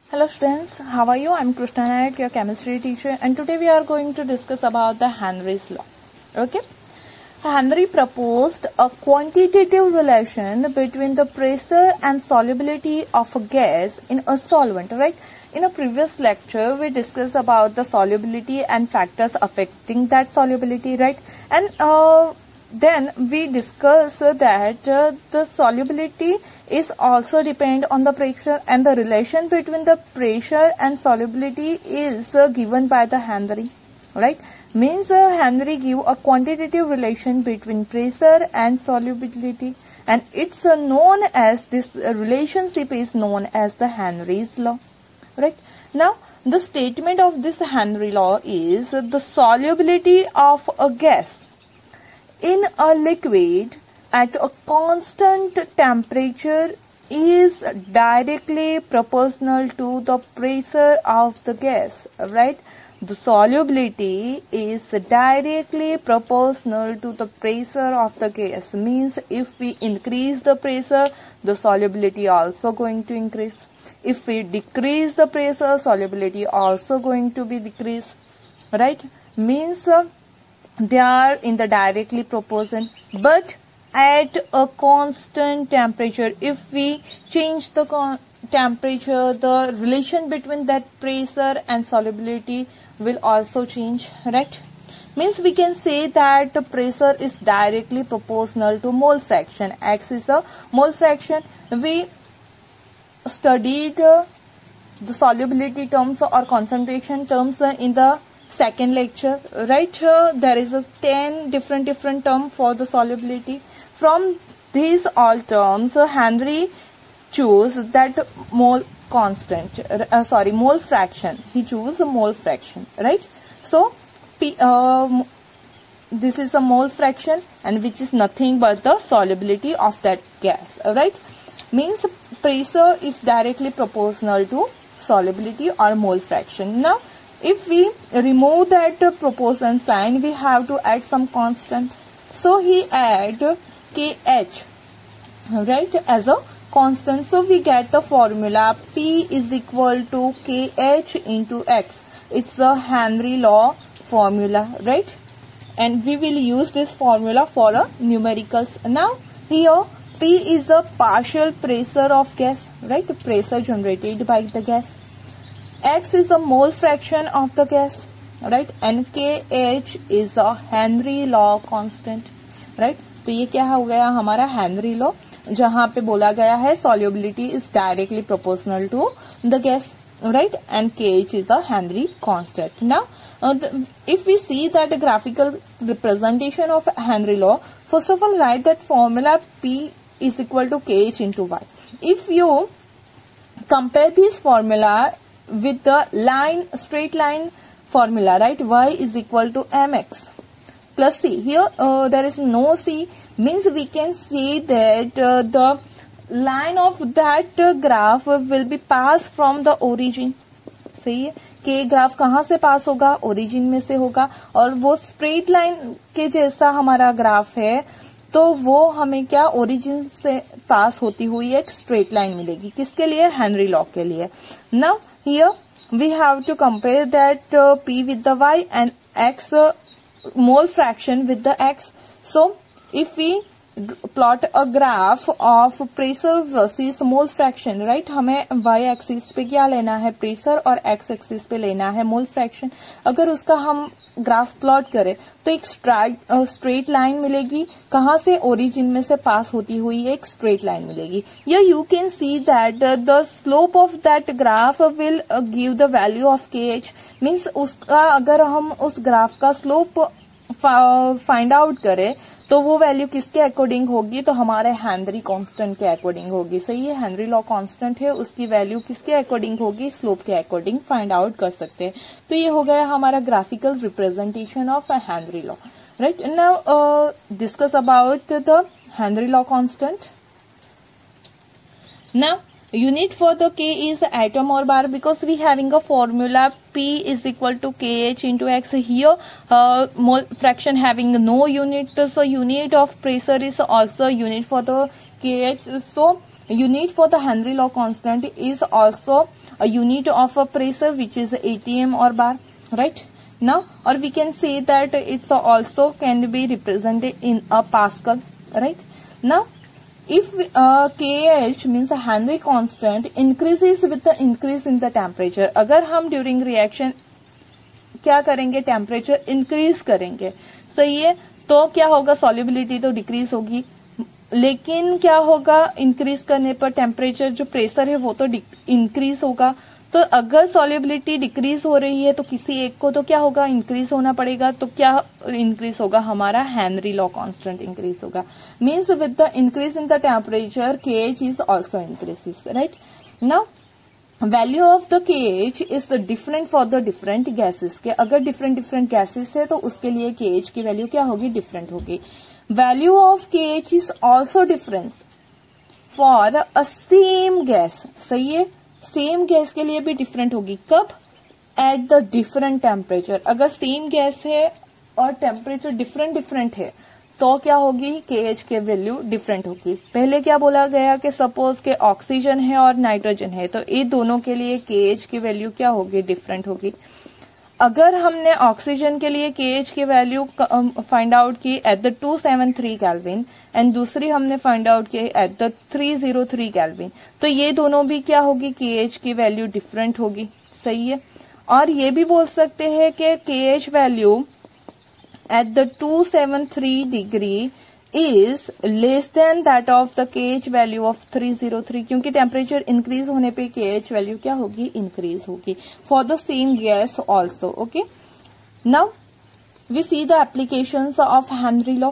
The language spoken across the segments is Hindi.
Hello students, how are you? I'm Krishna Nayak, your chemistry teacher, and today we are going to discuss about the Henry's law. Okay? Henry proposed a quantitative relation between the pressure and solubility of a gas in a solvent, right? In a previous lecture, we discussed about the solubility and factors affecting that solubility, right? And then we discussed that the solubility is also depend on the pressure, and the relation between the pressure and solubility is given by the Henry, right? Means Henry give a quantitative relation between pressure and solubility, and it's known as this relationship is known as the Henry's law, right? Now the statement of this Henry law is the solubility of a gas in a liquid at a constant temperature is directly proportional to the pressure of the gas, right? The solubility is directly proportional to the pressure of the gas. Means if we increase the pressure, the solubility also going to increase. If we decrease the pressure, solubility also going to be decreased, right? Means they are in the directly proportion, but at a constant temperature. If we change the temperature, the relation between that pressure and solubility will also change, right? Means we can say that the pressure is directly proportional to mole fraction. X is a mole fraction. We studied the solubility terms or concentration terms in the second lecture, right? There is a 10 different term for the solubility. From these all terms, Henry chose that mole constant, mole fraction. He chose a mole fraction, right? So this is a mole fraction, and which is nothing but the solubility of that gas, right? Means pressure is directly proportional to solubility or mole fraction. Now if we remove that proportion sign, we have to add some constant. So he add KH, right, as a constant. So we get the formula P is equal to KH into X. It's the Henry law formula, right? And we will use this formula for a numericals. Now here P is the partial pressure of gas, right? Pressure generated by the gas. X is the mole fraction of the gas, right? And KH is a Henry law constant, right? तो ये क्या हो गया हमारा हेनरी लॉ, जहां पे बोला गया है solubility is directly proportional to the gas, right? And KH is a Henry constant. Now if we see that graphical representation of Henry law, first of all write that formula P is equal to KH into Y. If you compare this formula with the straight line formula, right? Y is equal to mx plus c. Here there is no c, means we can say that the line of that graph will be passed from the origin. सही है, के ग्राफ कहाँ से पास होगा? ओरिजिन में से होगा, और वो स्ट्रेट लाइन के जैसा हमारा ग्राफ है, तो वो हमें क्या ओरिजिन से पास होती हुई एक स्ट्रेट लाइन मिलेगी. किसके लिए? हेनरी लॉ के लिए. Now here we have to compare that P with the Y and X mole fraction with the X. So if we plot a graph of pressure versus mole fraction, right? हमें y axis पे क्या लेना है? प्रेशर, और x axis पे लेना है मोल फ्रैक्शन. अगर उसका हम ग्राफ प्लॉट करें तो एक स्ट्रेट लाइन मिलेगी. कहाँ से? ओरिजिन में से पास होती हुई एक स्ट्रेट लाइन मिलेगी. या you can see that the slope of that graph will give the value of KH. Means उसका अगर हम उस ग्राफ का स्लोप फाइंड आउट करें तो वो वैल्यू किसके अकॉर्डिंग होगी? तो हमारे हेनरी कांस्टेंट के अकॉर्डिंग होगी. सही है, हेनरी लॉ कांस्टेंट है, उसकी वैल्यू किसके अकॉर्डिंग होगी? स्लोप के अकॉर्डिंग फाइंड आउट कर सकते हैं. तो ये हो गया हमारा graphical representation of Henry law, right? Now discuss about the Henry law constant. Now unit for the K is atom or bar, because we having a formula P is equal to KH into X. Here mole fraction having no unit, so unit of pressure is also unit for the KH. So unit for the Henry law constant is also a unit of a pressure, which is atm or bar, right? Now, or we can say that it's also can be represented in a Pascal, right? Now, if KH means Henry constant increases with the increase in the temperature, अगर हम during reaction क्या करेंगे, टेम्परेचर इंक्रीज करेंगे, सही है, तो क्या होगा, सॉल्युबिलिटी तो डिक्रीज होगी, लेकिन क्या होगा, इंक्रीज करने पर टेम्परेचर जो प्रेशर है वो तो इंक्रीज होगा. तो अगर सॉल्युबिलिटी डिक्रीज हो रही है तो किसी एक को तो क्या होगा, इंक्रीज होना पड़ेगा. तो क्या इंक्रीज होगा, हमारा हेनरी लॉ कांस्टेंट इंक्रीज होगा. Means with the increase in the temperature KH is also increases, right? Now value of the KH is different for the different gases के. अगर डिफरेंट गैसेस है तो उसके लिए KH की वैल्यू क्या होगी, डिफरेंट होगी. Value of KH is also difference for a same gas, सही है, सेम गैस के लिए भी डिफरेंट होगी. कब, एट द डिफरेंट टेम्परेचर. अगर सेम गैस है और टेम्परेचर डिफरेंट है तो क्या होगी, KH के वैल्यू डिफरेंट होगी. पहले क्या बोला गया कि सपोज के ऑक्सीजन है और नाइट्रोजन है, तो ये दोनों के लिए KH की वैल्यू क्या होगी, डिफरेंट होगी. अगर हमने ऑक्सीजन के लिए KH की वैल्यू फाइंड आउट की एट द 273 केल्विन एंड दूसरी हमने फाइंड आउट की एट द 303 केल्विन, तो ये दोनों भी क्या होगी, KH की वैल्यू डिफरेंट होगी, सही है. और ये भी बोल सकते हैं कि KH value at the 273 degree is less than that of the KH value of 303, क्योंकि टेम्परेचर इंक्रीज होने पे KH वैल्यू क्या होगी, इंक्रीज होगी for the same gas also. Okay, now we see the applications of Henry law.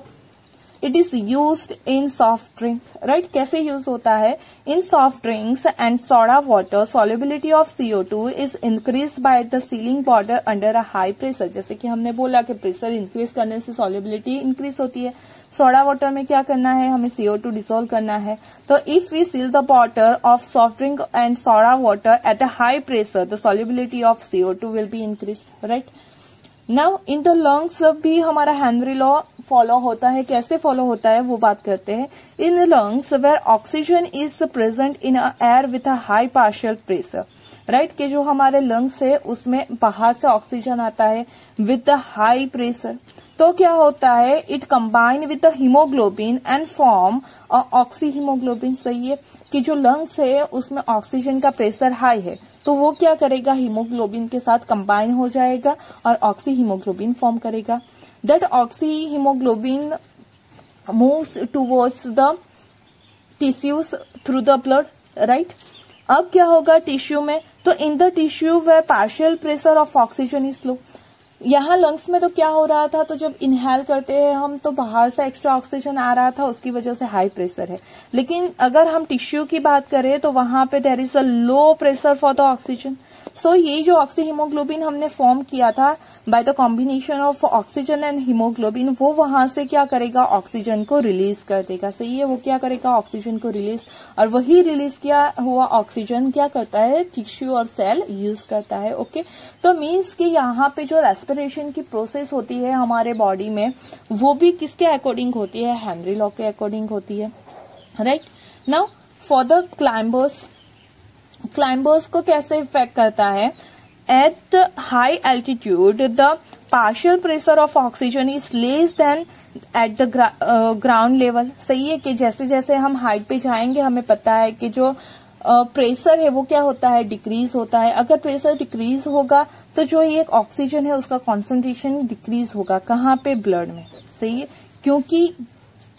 It is used in soft drink, right? कैसे यूज होता है, in soft drinks and soda water solubility of CO2 is increase by the sealing border under a high pressure. जैसे कि हमने बोला कि प्रेशर इंक्रीज करने से सॉल्युबिलिटी इंक्रीज होती है. सोडा वाटर में क्या करना है, हमें CO2 डिसॉल्व करना है. तो if we seal the bottle of soft drink and soda water at a high pressure the solubility of CO2 will be increase, right? Now in the lungs भी हमारा हेनरी लॉ फॉलो होता है. कैसे फॉलो होता है वो बात करते हैं. In lungs where oxygen is present in air with a high partial pressure, right? कि जो हमारे लंग्स है उसमें बाहर से ऑक्सीजन आता है विथ द हाई प्रेशर. तो क्या होता है, it combine with the haemoglobin and form oxy haemoglobin, सही है, कि जो लंग्स है उसमें ऑक्सीजन का प्रेशर हाई है तो वो क्या करेगा, हीमोग्लोबिन के साथ कंबाइन हो जाएगा और ऑक्सी हीमोग्लोबिन फॉर्म करेगा. That oxy haemoglobin moves towards the tissues through the blood, right? अब क्या होगा टिश्यू में, तो in the tissue where partial pressure of oxygen is low. यहाँ लंग्स में तो क्या हो रहा था, तो जब इनहेल करते हैं हम तो बाहर से एक्स्ट्रा ऑक्सीजन आ रहा था, उसकी वजह से हाई प्रेशर है. लेकिन अगर हम टिश्यू की बात करें तो वहां पे there is a low pressure for the oxygen. So ये जो ऑक्सी हीमोग्लोबिन हमने फॉर्म किया था by the combination of oxygen and haemoglobin, वो वहां से क्या करेगा, ऑक्सीजन को रिलीज कर देगा, सही है. वो क्या करेगा, ऑक्सीजन को रिलीज, और वही रिलीज किया हुआ ऑक्सीजन क्या करता है, टिश्यू और सेल यूज करता है. ओके, तो मीन्स कि यहाँ पे जो रेस्पिरेशन की प्रोसेस होती है हमारे बॉडी में वो भी किसके अकॉर्डिंग होती है, हेनरी लॉ के अकॉर्डिंग होती है, right? Now for the climbers को कैसे इफेक्ट करता है, at high altitude the partial pressure of oxygen is less than at the ground level, सही है, कि जैसे जैसे हम हाइट पे जाएंगे हमें पता है कि जो प्रेशर है वो क्या होता है, डिक्रीज होता है. अगर प्रेशर डिक्रीज होगा तो जो ये ऑक्सीजन है उसका कॉन्सेंट्रेशन डिक्रीज होगा, कहाँ पे, ब्लड में, सही है. क्योंकि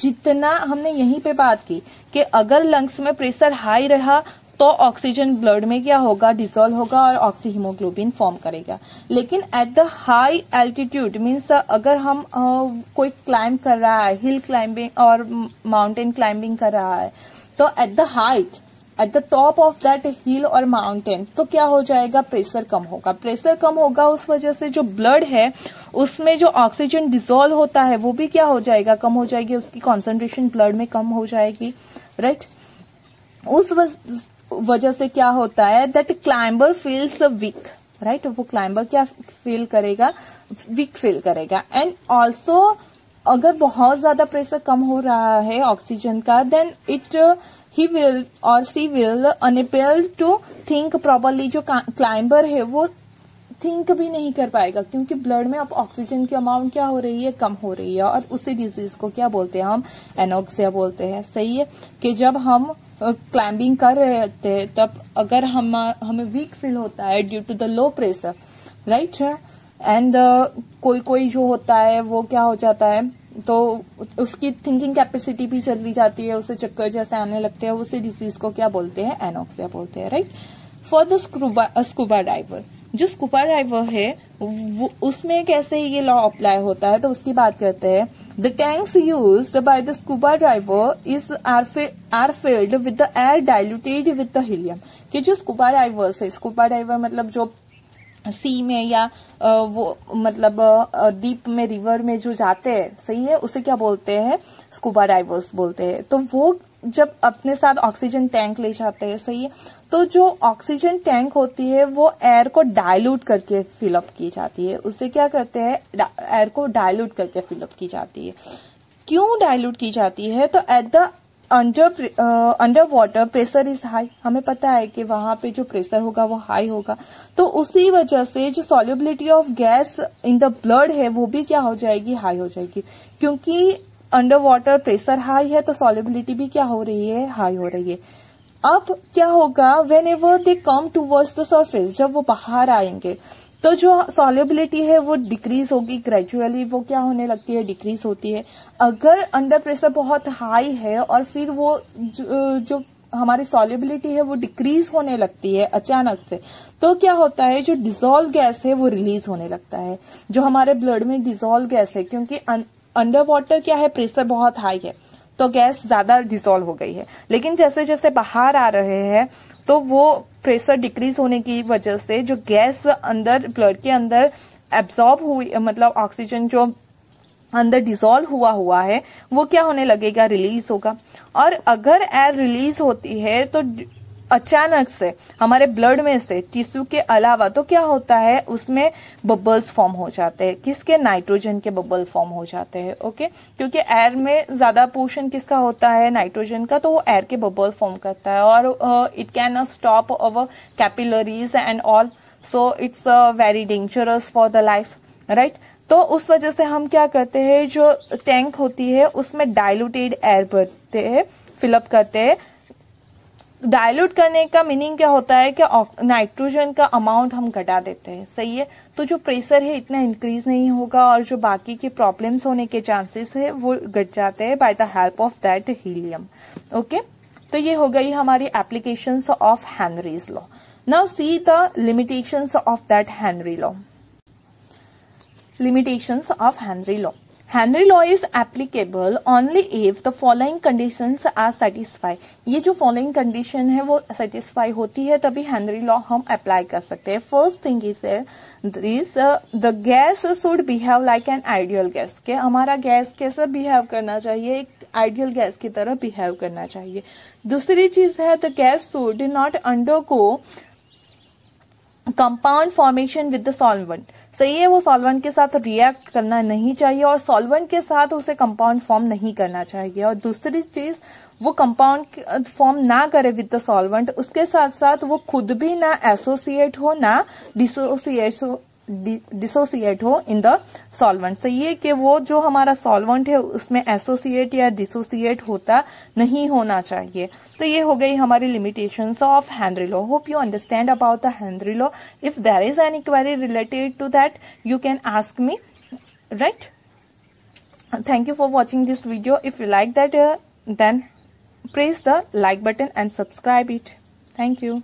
जितना हमने यहीं पे बात की कि अगर लंग्स में प्रेशर हाई रहा तो ऑक्सीजन ब्लड में क्या होगा, डिसॉल्व होगा और ऑक्सी हीमोग्लोबिन फॉर्म करेगा. लेकिन at the high altitude means अगर हम कोई क्लाइंब कर रहा है, हिल क्लाइंबिंग और माउंटेन क्लाइंबिंग कर रहा है, तो at the height, at the top of that hill और माउंटेन, तो क्या हो जाएगा, प्रेशर कम होगा. प्रेशर कम होगा उस वजह से जो ब्लड है उसमें जो ऑक्सीजन डिसॉल्व होता है वो भी क्या हो जाएगा, कम हो जाएगी, उसकी कॉन्सेंट्रेशन ब्लड में कम हो जाएगी, राइट? उस वजह से क्या होता है, that climber feels weak, right? वो क्लाइंबर क्या फील करेगा, वीक फील करेगा. एंड ऑल्सो अगर बहुत ज्यादा प्रेशर कम हो रहा है ऑक्सीजन का, then he will or she will unable to think properly. जो क्लाइंबर है वो थिंक भी नहीं कर पाएगा, क्योंकि ब्लड में अब ऑक्सीजन की अमाउंट क्या हो रही है, कम हो रही है। और उसी डिजीज को क्या बोलते हैं हम, एनोक्सिया बोलते हैं। सही है कि जब हम क्लाइंबिंग कर रहे होते हैं तब अगर हमें वीक फील होता है due to the low pressure, right. And कोई जो होता है वो क्या हो जाता है, तो उसकी थिंकिंग कैपेसिटी भी चली जाती है, उसे चक्कर जैसे आने लगते हैं। उसी डिजीज को क्या बोलते हैं, एनोक्सिया बोलते हैं, right. For the scuba driver, जो स्कूबा डाइवर है उसमें कैसे ये लॉ अप्लाई होता है, तो उसकी बात करते हैं। The tanks used by the scuba diver is are filled with the air diluted with the helium. कि जो स्कूबा डाइवर्स है, स्कूबा डाइवर मतलब जो सी में या वो मतलब डीप में रिवर में जो जाते हैं, सही है, उसे क्या बोलते हैं, स्कूबा डाइवर्स बोलते हैं। तो वो जब अपने साथ ऑक्सीजन टैंक ले जाते हैं, सही है, तो जो ऑक्सीजन टैंक होती है वो एयर को डाइल्यूट करके फिलअप की जाती है। उससे क्या करते हैं, एयर को डाइल्यूट करके फिलअप की जाती है। क्यों डाइल्यूट की जाती है, तो at the under water pressure is high, हमें पता है कि वहां पे जो प्रेशर होगा वो हाई होगा, तो उसी वजह से जो solubility of gas in the blood है वो भी क्या हो जाएगी, हाई हो जाएगी। क्योंकि अंडर वाटर प्रेशर हाई है तो सॉल्युबिलिटी भी क्या हो रही है, हाई हो रही है। अब क्या होगा, when ever they come towards the surface, जब वो बाहर आएंगे तो जो सॉल्युबिलिटी है वो डिक्रीज होगी, ग्रेजुअली वो क्या होने लगती है, डिक्रीज होती है। अगर अंडर प्रेशर बहुत हाई है और फिर वो जो हमारी सॉल्युबिलिटी है वो डिक्रीज होने लगती है अचानक से, तो क्या होता है, जो डिसॉल्व गैस है वो रिलीज होने लगता है, जो हमारे ब्लड में डिसॉल्व गैस है। क्योंकि अंडर वाटर क्या है, प्रेशर बहुत हाई है तो गैस ज्यादा डिसॉल्व हो गई है, लेकिन जैसे जैसे बाहर आ रहे हैं तो वो प्रेशर डिक्रीज होने की वजह से जो गैस अंदर ब्लड के अंदर एब्जॉर्ब हुई, मतलब ऑक्सीजन जो अंदर डिसॉल्व हुआ है वो क्या होने लगेगा, रिलीज होगा। और अगर एयर रिलीज होती है तो अचानक से हमारे ब्लड में से टिश्यू के अलावा तो क्या होता है, उसमें बबल्स फॉर्म हो जाते हैं। किसके, नाइट्रोजन के बबल फॉर्म हो जाते हैं। ओके, क्योंकि एयर में ज्यादा पोर्शन किसका होता है, नाइट्रोजन का, तो वो एयर के बबल फॉर्म करता है। और it can stop our capillaries and all, so it's very dangerous for the life, right. तो उस वजह से हम क्या करते हैं, जो टैंक होती है उसमें डाइल्यूटेड एयर भरते हैं, फिलअप करते हैं। डाइल्यूट करने का मीनिंग क्या होता है कि नाइट्रोजन का अमाउंट हम घटा देते हैं, सही है। तो जो प्रेशर है इतना इंक्रीज नहीं होगा और जो बाकी के प्रॉब्लम्स होने के चांसेस है वो घट जाते हैं by the help of that helium. Okay, तो ये हो गई हमारी applications of Henry's law. Now see the limitations of that Henry law. Limitations of Henry law. Henry law is applicable only if the following conditions are satisfied. ये जो following condition है वो satisfy होती है तभी Henry law हम apply कर सकते हैं। First thing is the gas should behave like an ideal gas. के हमारा गैस कैसे behave करना चाहिए, एक आइडियल गैस की तरह behave करना चाहिए। दूसरी चीज है the gas should not undergo compound formation with the solvent. सही है, वो सॉल्वेंट के साथ रिएक्ट करना नहीं चाहिए और सॉल्वेंट के साथ उसे कंपाउंड फॉर्म नहीं करना चाहिए। और दूसरी चीज, वो कंपाउंड फॉर्म ना करे विद द सॉल्वेंट, उसके साथ साथ वो खुद भी ना एसोसिएट हो ना डिसोसिएट हो इन द सॉल्वेंट। सही है कि वो जो हमारा सॉल्वेंट है उसमें एसोसिएट या डिसोसिएट होता नहीं होना चाहिए। तो ये हो गई हमारी limitations of Henry law. Hope you understand about the Henry law. If there is any query related to that you can ask me, right. Thank you for watching this video. If you like that then press the like button and subscribe it. Thank you.